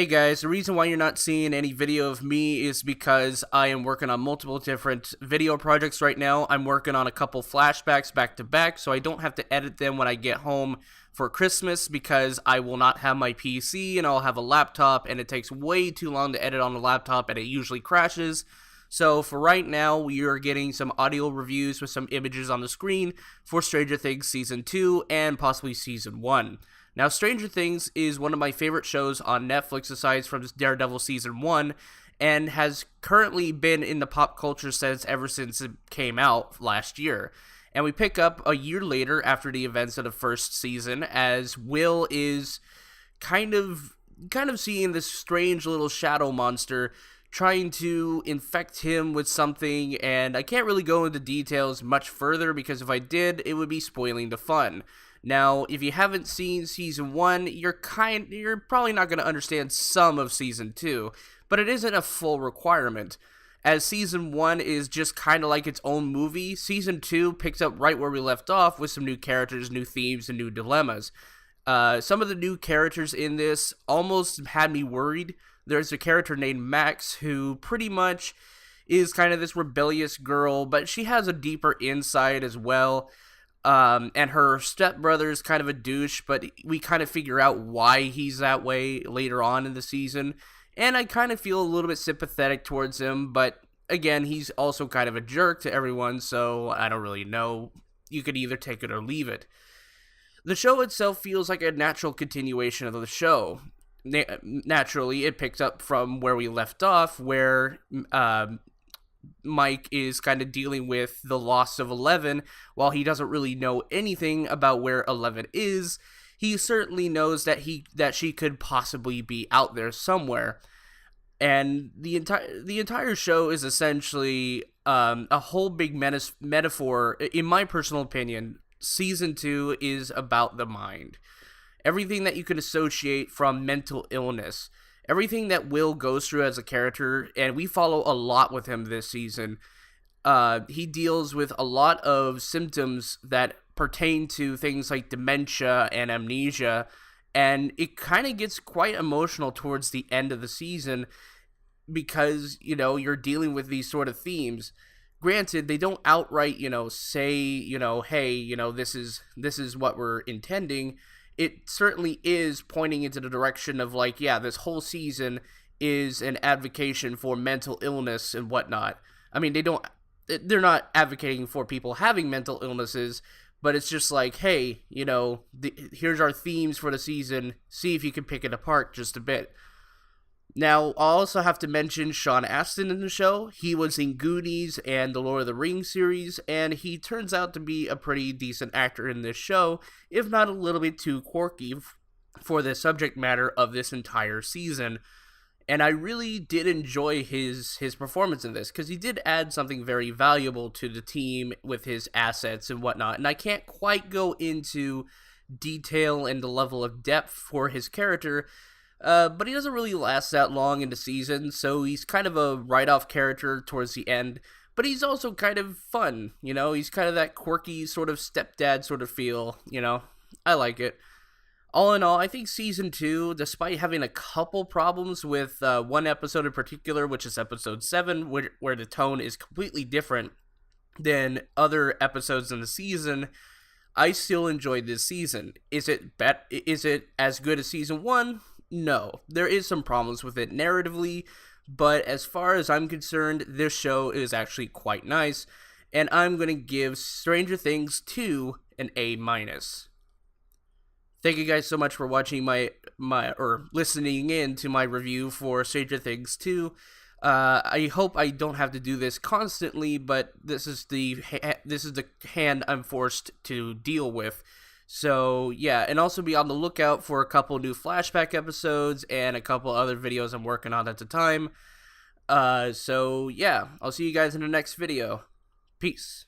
Hey guys, the reason why you're not seeing any video of me is because I am working on multiple different video projects right now. I'm working on a couple flashbacks back to back, so I don't have to edit them when I get home for Christmas because I will not have my PC and I'll have a laptop, and it takes way too long to edit on the laptop and it usually crashes. So for right now, we are getting some audio reviews with some images on the screen for Stranger Things Season 2 and possibly Season 1. Now, Stranger Things is one of my favorite shows on Netflix aside from Daredevil Season 1, and has currently been in the pop culture sense ever since it came out last year. And we pick up a year later after the events of the first season, as Will is kind of seeing this strange little shadow monster trying to infect him with something, and I can't really go into details much further because if I did, it would be spoiling the fun. Now, if you haven't seen Season 1, you're probably not going to understand some of Season 2, but it isn't a full requirement. As Season 1 is just kind of like its own movie, Season 2 picks up right where we left off with some new characters, new themes, and new dilemmas. Some of the new characters in this almost had me worried. There's a character named Max who pretty much is kind of this rebellious girl, but she has a deeper insight as well. And her stepbrother is kind of a douche, but we kind of figure out why he's that way later on in the season. And I kind of feel a little bit sympathetic towards him, but again, he's also kind of a jerk to everyone, so I don't really know. You could either take it or leave it. The show itself feels like a natural continuation of the show. Naturally, it picks up from where we left off, where Mike is kind of dealing with the loss of Eleven. While he doesn't really know anything about where Eleven is, he certainly knows that she could possibly be out there somewhere. And the entire show is essentially a whole big metaphor. In my personal opinion, Season 2 is about the mind. Everything that you can associate from mental illness. Everything that Will goes through as a character, and we follow a lot with him this season. He deals with a lot of symptoms that pertain to things like dementia and amnesia, and it kind of gets quite emotional towards the end of the season because, you're dealing with these sort of themes. Granted, they don't outright, say, hey, this is what we're intending. It certainly is pointing into the direction of this whole season is an advocacy for mental illness and whatnot. I mean, they're not advocating for people having mental illnesses, but it's just hey, here's our themes for the season. See if you can pick it apart just a bit. Now, I'll also have to mention Sean Astin in the show. He was in Goonies and the Lord of the Rings series, and he turns out to be a pretty decent actor in this show, if not a little bit too quirky for the subject matter of this entire season. And I really did enjoy his performance in this, because he did add something very valuable to the team with his assets and whatnot. And I can't quite go into detail and the level of depth for his character, but he doesn't really last that long in the season, so he's kind of a write-off character towards the end, but he's also kind of fun, he's kind of that quirky sort of stepdad sort of feel, I like it. All in all, I think Season 2, despite having a couple problems with one episode in particular, which is Episode 7, where the tone is completely different than other episodes in the season, I still enjoyed this season. Is it as good as Season 1? No, there is some problems with it narratively, but as far as I'm concerned, this show is actually quite nice, and I'm going to give Stranger Things 2 an A-. Thank you guys so much for watching or listening in to my review for Stranger Things 2. I hope I don't have to do this constantly, but this is the hand I'm forced to deal with. So, yeah, and also be on the lookout for a couple new flashback episodes and a couple other videos I'm working on at the time. So, yeah, I'll see you guys in the next video. Peace.